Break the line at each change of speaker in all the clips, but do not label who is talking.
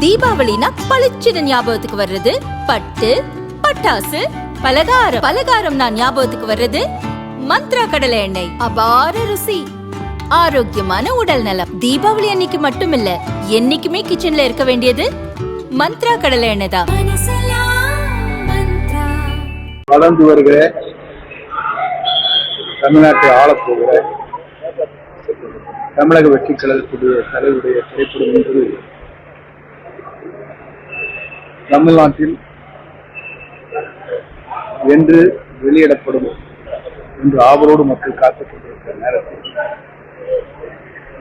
தீபாவளினா பளிச்சுன்னு ஞாபகத்துக்கு வர்றது பட்டு, பட்டாசு, பலகாரம். பலகாரம் நான் ஞாபகத்துக்கு வர்றது மந்த்ரா கடலை எண்ணெய். அபார ருசி, ஆரோக்கியமான உடல் நலம். தீபாவளி அன்னைக்கு மட்டும் இல்ல, என்னைக்குமே கிச்சன்ல இருக்க வேண்டியது மந்த்ரா கடலை எண்ணெய் தான்.
வளர்ந்து வருகிற தமிழ்நாட்டை ஆளப்போகிற தமிழக வெற்றி கழகத்துடைய தலைவருடைய திரைப்படம் என்பது தமிழ்நாட்டில் என்று வெளியிடப்படும் என்று ஆவலோடு மக்கள் காத்துக் கொண்டிருக்கிற நேரத்தில்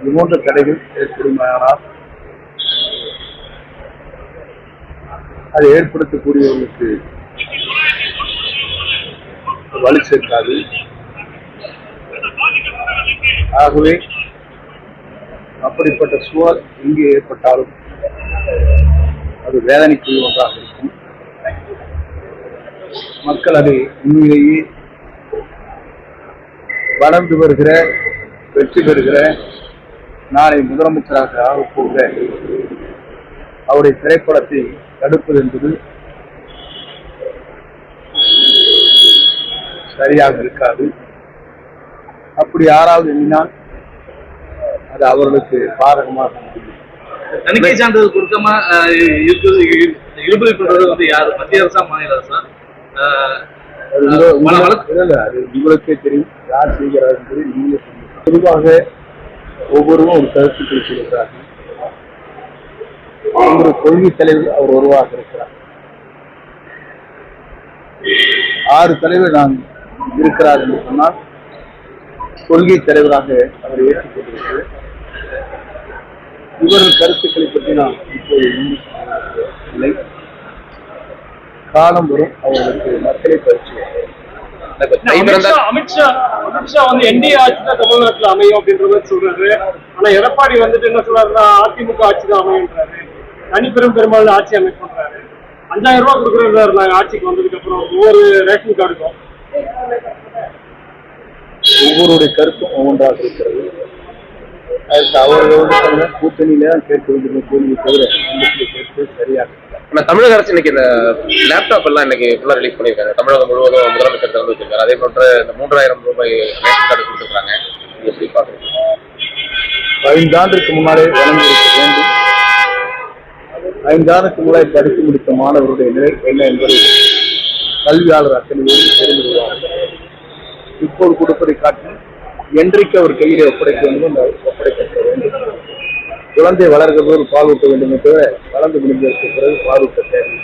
இது போன்ற தடைகள் ஏற்படுமானால் அதை ஏற்படுத்தக்கூடியவர்களுக்கு வலு சேர்க்காது. ஆகவே அப்படிப்பட்ட சூழல் எங்கே ஏற்பட்டாலும் அது வேதனைக்குரிய ஒன்றாக இருக்கும். மக்கள் அதை உண்மையிலேயே வளர்ந்து வருகிற வெற்றி பெறுகிற நாளை முதலமைச்சராக ஆகப்போகிற அவருடைய திரைப்படத்தை தடுப்பது என்பது சரியாக இருக்காது. அப்படி யாராவது எண்ணினால் அது அவர்களுக்கு பாதகமாக
தணிக்கை சான்றிதழ் கொடுக்காம இழுபறி பண்றது வந்து யாரு? மத்திய அரசா, மாநில அரசா?
அது உங்களுக்கே தெரியும் யார் செய்கிறார் என்பது நீங்களே சொல்லுங்கள். பொதுவாக ஒவ்வொருவரும் ஒரு கருத்துக்களை சொல்கிறார்கள். ஒரு கொள்கை தலைவர் அவர் உருவாக இருக்கிறார். 6 தலைவர் நான் இருக்கிறார் என்று சொன்னால் கொள்கை தலைவராக அவர் ஏற்றுக்கொண்டிருக்கிறார். இவர்கள் கருத்துக்களை பற்றி நான் இப்போது இல்லை. காலம் வரும் அவர்களுக்கு மக்களை பயிற்சி.
அமித்ஷா வந்து என்டிஏ ஆட்சி தான் தமிழ்நாட்டில் அமையும் அப்படின்ற மாதிரி சொல்றாரு. ஆனா எடப்பாடி வந்துட்டு என்ன சொல்றாருன்னா அதிமுக ஆட்சி தான் அமையுன்றாரு. தனிப்பெரும் பெரும்பாலும் ஆட்சி அமைப்புன்றாரு. 5000 ரூபாய் கொடுக்குறாரு நாங்க ஆட்சிக்கு வந்ததுக்கு அப்புறம் ஒவ்வொரு ரேஷன் கார்டுக்கும்.
ஒவ்வொருடைய கருத்தும் ஒவ்வொன்றாக இருக்கிறது. அதுக்கு அவர்களோட கூட்டணியில தான் கேட்க வேண்டிய கேள்வி தவிர கேட்பது சரியாக.
ஆனா தமிழக அரசு இன்னைக்கு இந்த லேப்டாப் எல்லாம் இன்னைக்கு ஃபுல்லா ரிலீஸ் பண்ணிருக்காங்க. தமிழகம் முழுவதும் முதலமைச்சர் திறந்து வச்சிருக்காரு. அதே போன்ற இந்த 3000 ரூபாய் ரேஷன் கார்டு கொடுத்துருக்காங்க. எப்படி பாக்குறீங்க?
5 ஆண்டுக்கு முன்னாலே வழங்கியிருக்க வேண்டும். 5 ஆண்டுக்கு முன்னாடி படித்து முடித்த மாணவருடைய நிலை என்ன என்பதை கல்வியாளர் அத்தனை பேரும் தெரிந்து கொள்வார்கள். இப்போது கொடுப்பதை காட்டி என்றைக்கு அவர் கையிலே ஒப்படைக்க வேண்டும் ஒப்படைக்கப்பட வேண்டும். குழந்தை வளர்கிற போது பாலூட்ட வேண்டும் தவிர வளர்ந்து முடிந்ததற்கு பிறகு பாலூட்ட தேவை.